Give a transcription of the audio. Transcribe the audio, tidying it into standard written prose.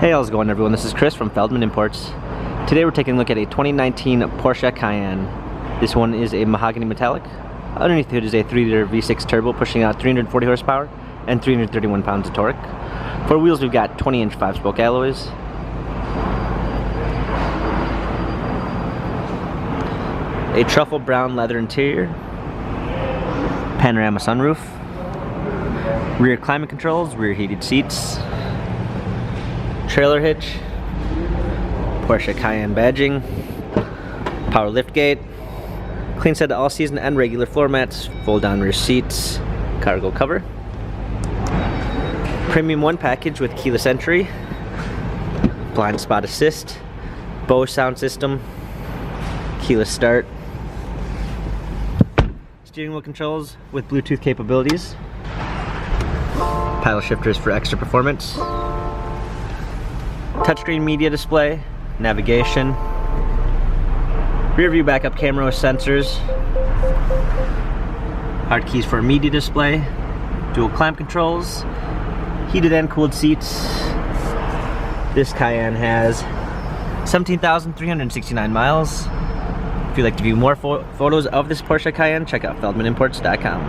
Hey, how's it going, everyone? This is Chris from Feldmann Imports. Today we're taking a look at a 2019 Porsche Cayenne. This one is a mahogany metallic. Underneath the hood is a 3-liter V6 turbo pushing out 340 horsepower and 331 pounds of torque. For wheels we've got 20-inch 5-spoke alloys. A truffle brown leather interior. Panorama sunroof. Rear climate controls, rear heated seats. Trailer hitch, Porsche Cayenne badging, power liftgate, clean set of all-season and regular floor mats, fold-down rear seats, cargo cover, Premium 1 package with keyless entry, blind spot assist, Bose sound system, keyless start, steering wheel controls with Bluetooth capabilities, paddle shifters for extra performance, touchscreen media display, navigation, rear view backup camera with sensors, hard keys for a media display, dual climate controls, heated and cooled seats. This Cayenne has 17,369 miles. If you'd like to view more photos of this Porsche Cayenne, check out feldmanimports.com.